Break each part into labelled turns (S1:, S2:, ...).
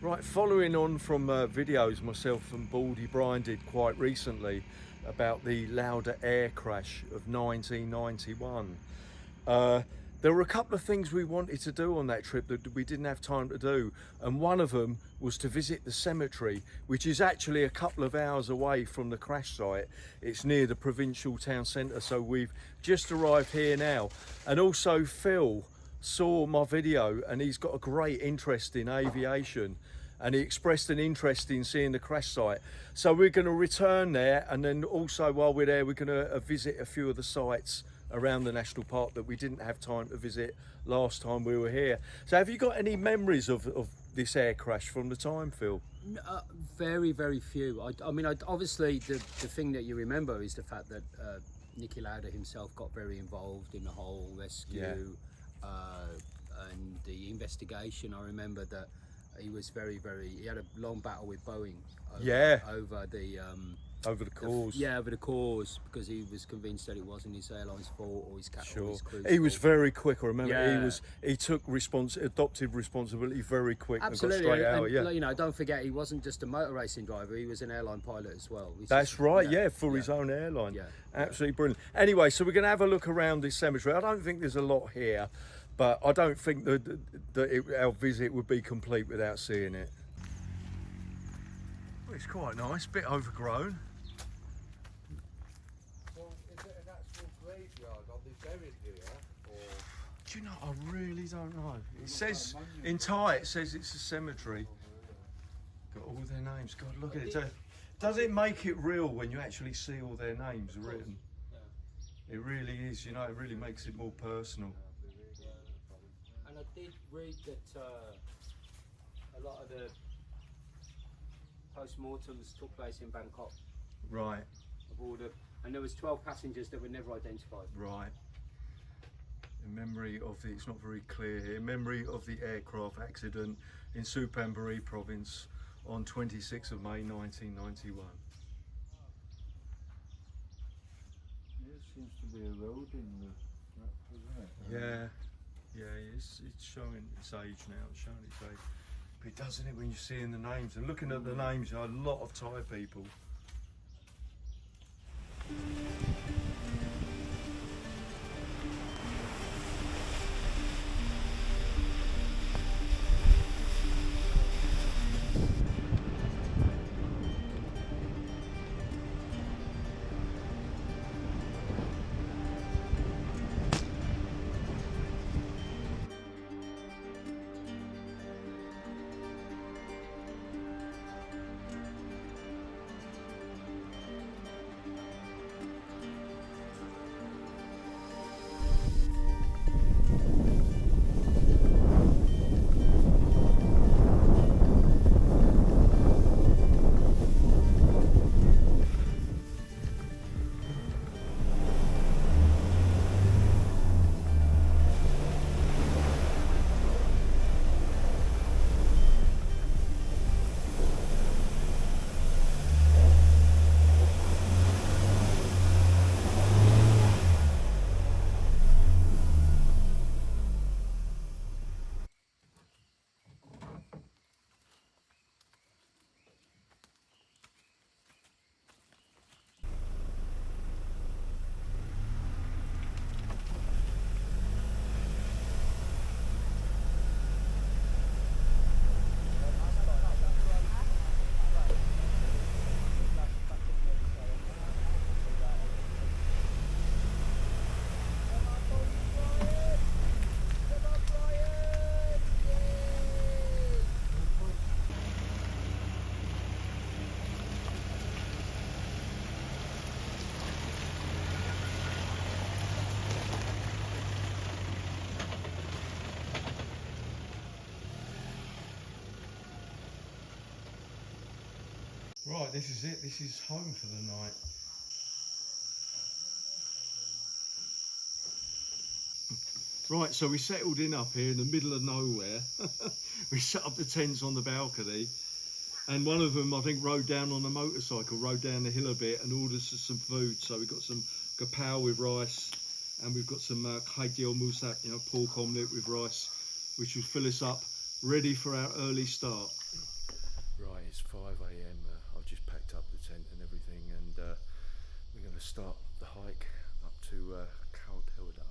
S1: Right, following on from videos myself and Baldy Brian did quite recently about the Lauda Air crash of 1991. There were a couple of things we wanted to do on that trip that we didn't have time to do, and one of them was to visit the cemetery, which is actually a couple of hours away from the crash site. It's near the provincial town centre, so we've just arrived here now. And also Phil saw my video and he's got a great interest in aviation, and he expressed an interest in seeing the crash site. So we're going to return there, and then also while we're there we're going to visit a few of the sites around the national park that we didn't have time to visit last time we were here. So have you got any memories of this air crash from the time, Phil?
S2: Very, very few. Obviously the thing that you remember is the fact that Niki Lauda himself got very involved in the whole rescue and the investigation. I remember that he was he had a long battle with Boeing over the
S1: cause.
S2: Over the cause, because he was convinced that it wasn't his airline's fault or his his crew's
S1: He was
S2: fault.
S1: very quick. I remember he took adopted responsibility very quick.
S2: Absolutely.
S1: And got straight out.
S2: You know, don't forget, he wasn't just a motor racing driver, he was an airline pilot as well.
S1: That's right, for his own airline. Absolutely brilliant. Anyway, so we're going to have a look around this cemetery. I don't think there's a lot here, but I don't think that our visit would be complete without seeing it. Well, it's quite nice, bit overgrown.
S3: Well, is it an actual graveyard? Are they buried here? Or...
S1: Do you know, I really don't know. It says, in Thai, it says it's a cemetery. Got all their names. God, look at it. Does it make it real when you actually see all their names written? It really is, you know, it really makes it more personal.
S2: And I did read that a lot of the post-mortems took place in Bangkok.
S1: Right.
S2: And there was 12 passengers that were never identified.
S1: Right. In memory of it's not very clear here, in memory of the aircraft accident in Suphanburi Province on 26th of May 1991.
S3: There seems to be a road in the isn't it?
S1: Yeah, it's showing its age now, it's showing its age. But it doesn't it when you're seeing the names and looking at the names, a lot of Thai people. Right, this is it. This is home for the night. Right, so we settled in up here in the middle of nowhere. We set up the tents on the balcony, and one of them, I think, rode down on a motorcycle, rode down the hill a bit and ordered us some food. So we got some kapow with rice, and we've got some khai deo musak, you know, pork omelette with rice, which will fill us up, ready for our early start. Right, it's 5 AM. I've just packed up the tent and everything, and we're going to start the hike up to Khao Thewada.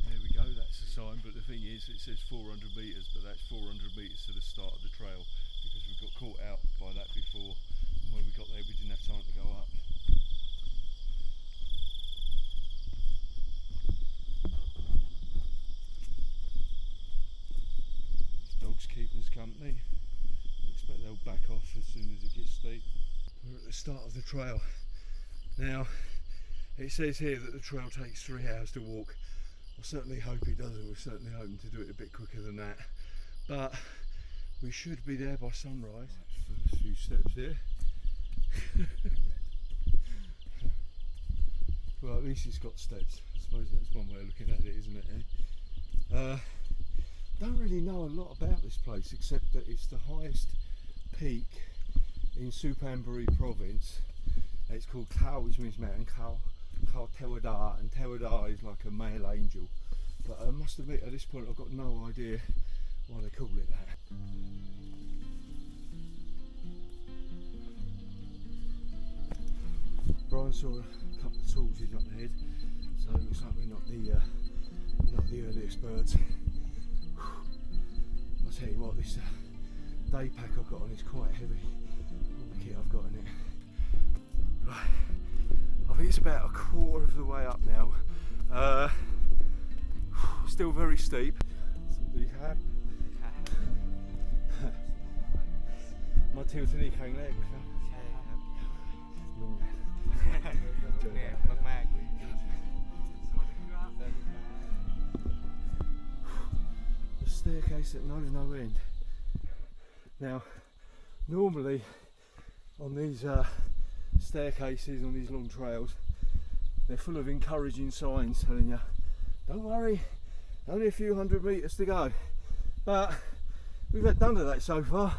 S1: There we go, that's the sign, but the thing is, it says 400 metres, but that's 400 metres to the start of the trail, because we got caught out by that before, and when we got there we didn't have time to go up. These dogs keep us company. I expect they'll back off as soon as it gets steep. We're at the start of the trail. Now, it says here that the trail takes 3 hours to walk. I certainly hope it doesn't. We're certainly hoping to do it a bit quicker than that. But we should be there by sunrise. First few steps here. Well, at least it's got steps. I suppose that's one way of looking at it, isn't it? Eh? Don't really know a lot about this place, except that it's the highest peak in Suphanburi Province. It's called Khao, which means mountain. Khao Thewada, and Thewada is like a male angel. But I must admit, at this point, I've got no idea why they call it that. Brian saw a couple of torches up ahead, so it looks like we're not the earliest birds. I'll tell you what, this day pack I've got on is quite heavy. All the kit I've got in it. Right, I think it's about a quarter of the way up now. Still very steep. Somebody had. My tilt to the Khang leg.
S4: มาก
S1: The staircase that knows no end. Now, normally on these staircases, on these long trails, they're full of encouraging signs telling you, don't worry, only a few hundred metres to go. But we've had none of that so far.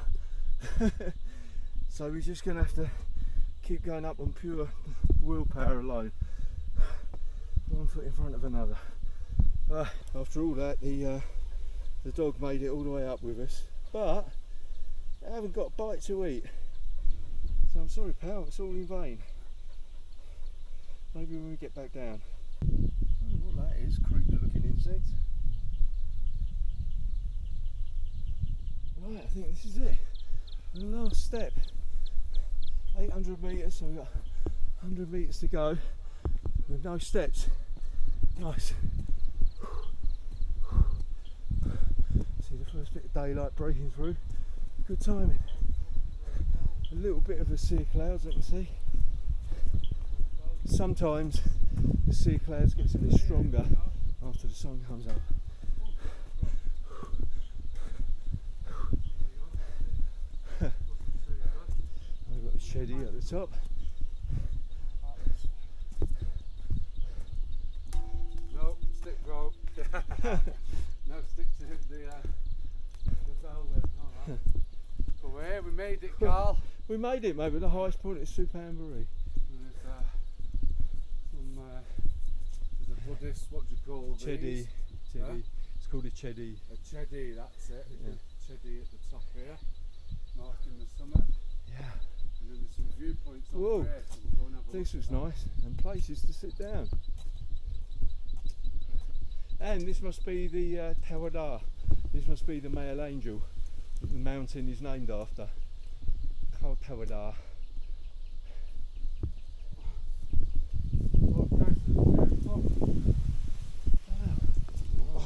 S1: So we're just going to have to keep going up on pure willpower alone. One foot in front of another. After all that, the dog made it all the way up with us, but I haven't got a bite to eat. So I'm sorry, pal, it's all in vain. Maybe when we get back down. I don't know what that is, creepy looking insect. Right, I think this is it. The last step. 800 metres, so we've got 100 metres to go with no steps. Nice. See the first bit of daylight breaking through. Good timing. A little bit of a sea of clouds, I can see. Sometimes the sea of clouds gets a bit stronger after the sun comes up. I've got a cheddy at the top.
S3: No, stick rope. No, stick to the velvet. Alright. But we're here, we made it, Carl.
S1: We made it, mate, but the highest point is Suphanburi.
S3: There's a Buddhist, what do you call
S1: Cheddy.
S3: these?
S1: It's called a cheddy.
S3: A cheddy, that's it.
S1: Yeah.
S3: A cheddy at the top here, marking the summit.
S1: Yeah.
S3: And then there's some viewpoints
S1: Whoa.
S3: up there, so we'll go and have a
S1: This
S3: look
S1: was
S3: at that.
S1: nice, and places to sit down. And this must be the Thewada. This must be the male angel that the mountain is named after. Khao Thewada.
S3: Oh, this is beautiful.
S1: Wow.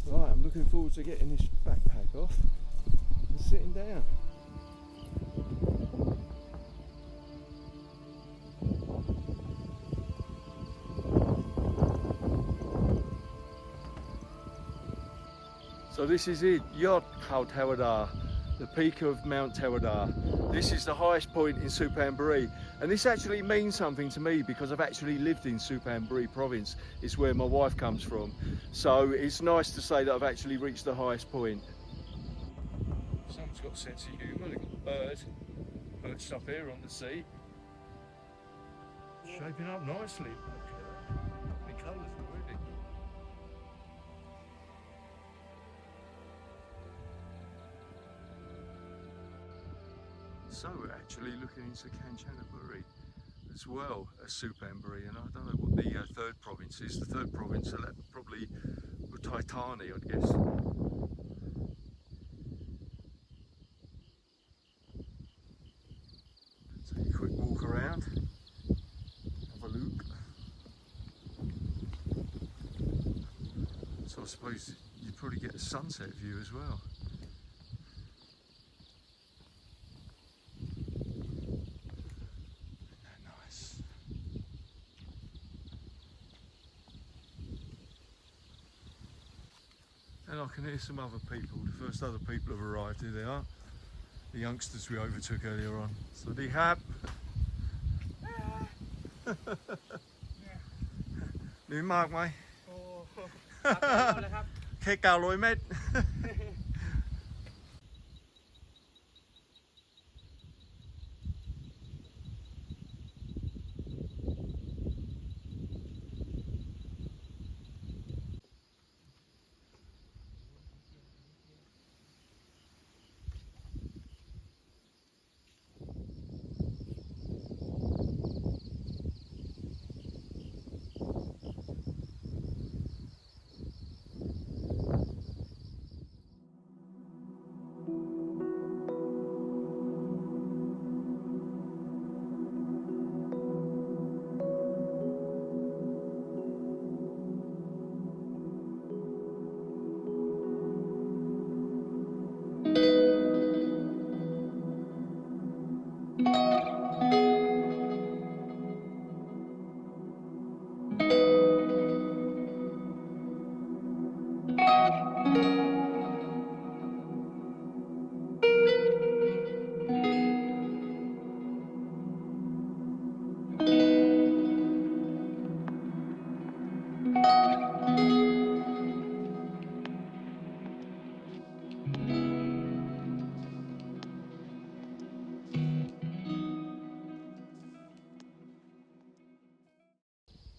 S1: Right, I'm looking forward to getting this backpack off and sitting down. So this is it, Yacht Khao Thewada, the peak of Mount Thewada. This is the highest point in Suphanburi, and this actually means something to me because I've actually lived in Suphanburi Province. It's where my wife comes from. So it's nice to say that I've actually reached the highest point. Someone's got a sense of humour, they've got the birds perched up here on the sea. Shaping up nicely. Lovely colours already. So we're actually looking into Kanchanaburi as well as Suphanburi, and I don't know what the third province is. The third province are probably Taitani, I'd guess. Take a quick walk around, have a look. So I suppose you'd probably get a sunset view as well. And I can hear some other people. The first other people have arrived. Here they are. The youngsters we overtook earlier on. So they have. New mark, mate. Khe cào lối mate.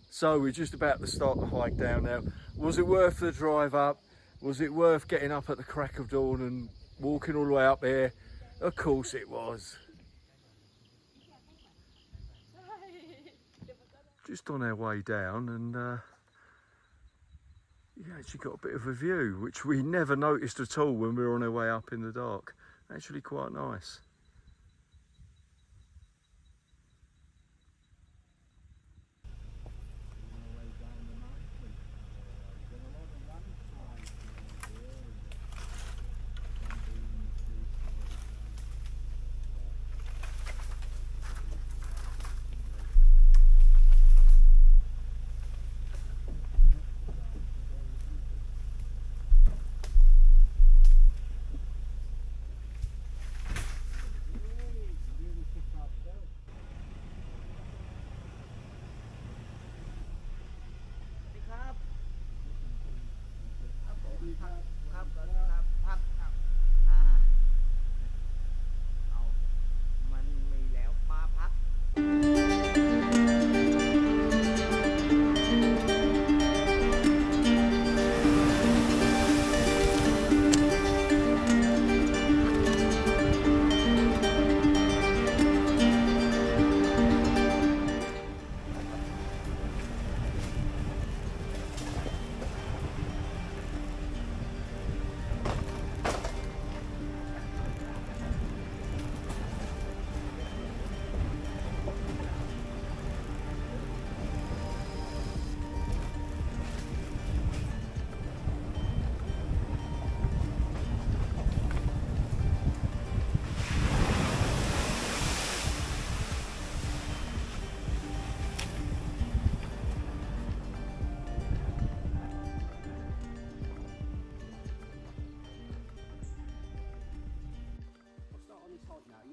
S1: So we're just about to start the hike down now. Was it worth the drive up? Was it worth getting up at the crack of dawn and walking all the way up there? Of course it was. Just on our way down, and you actually got a bit of a view, which we never noticed at all when we were on our way up in the dark. Actually quite nice.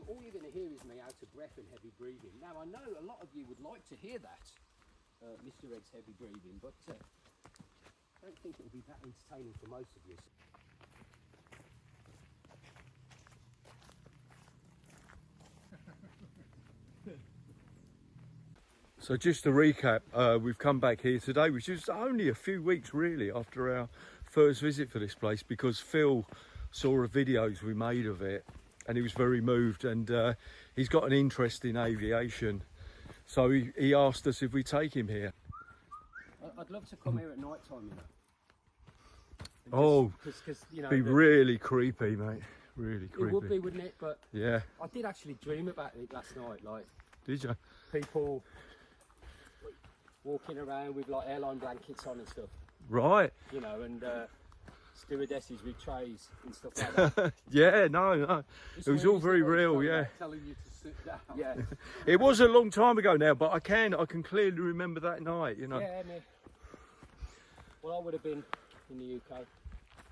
S2: All you're going to hear is me out of breath and heavy breathing. Now, I know a lot of you would like to hear that, Mr. Egg's heavy breathing, but I don't think it will be that entertaining for most of you.
S1: So just to recap, we've come back here today, which is only a few weeks really after our first visit for this place, because Phil saw the videos we made of it and he was very moved, and he's got an interest in aviation, so he asked us if we take him here.
S2: I'd love to come here at night time, you know.
S1: Oh,
S2: Because you know,
S1: be really creepy, mate. Really creepy.
S2: it would be, wouldn't it? But
S1: yeah.
S2: I did actually dream about it last night, like
S1: Did you?
S2: people walking around with like airline blankets on and stuff,
S1: Right.
S2: you know, and stewardesses with trays and stuff like that.
S1: Yeah. No. It was all very real. Yeah.
S3: Telling you to sit down.
S2: Yeah,
S1: It was a long time ago now, but I can clearly remember that night. You know.
S2: yeah, me. Well, I would have been in the UK.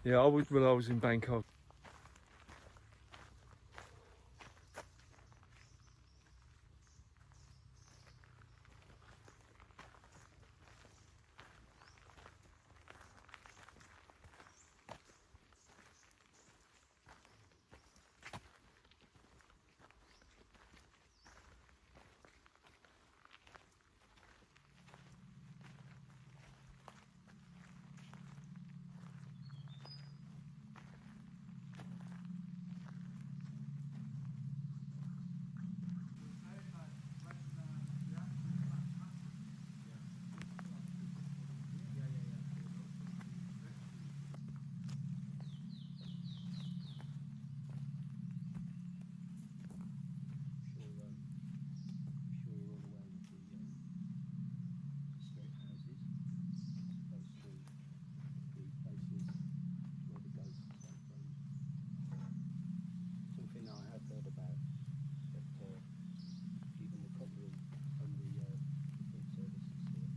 S1: Yeah. I was in Bangkok.
S2: Something that I have heard about, that even the cutlery and the food services here.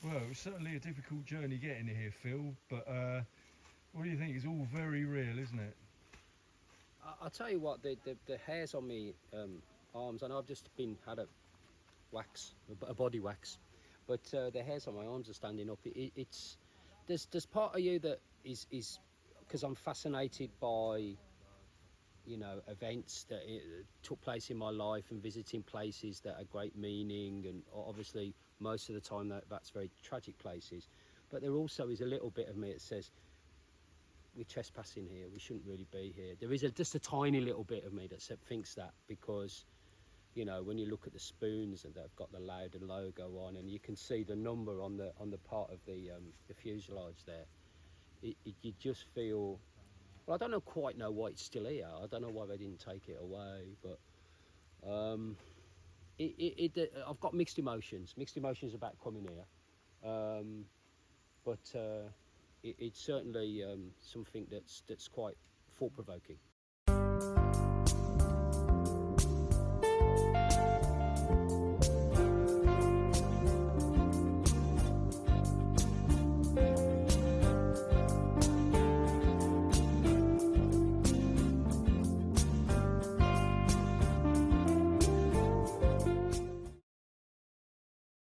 S1: Well, it was certainly a difficult journey getting here, Phil. But what do you think? It's all very real, isn't it?
S2: I'll tell you what, the hairs on me arms, and I've just had a body wax, but the hairs on my arms are standing up. There's part of you that is because I'm fascinated by, you know, events that took place in my life and visiting places that are great meaning, and obviously most of the time that's very tragic places. But there also is a little bit of me that says, we're trespassing here, we shouldn't really be here. There is just a tiny little bit of me that thinks that, because, you know, when you look at the spoons and they've got the Lauda logo on, and you can see the number on the part of the fuselage there, you just feel, well, I don't quite know why it's still here. I don't know why they didn't take it away, but I've got mixed emotions about coming here, but it's certainly something that's quite thought-provoking.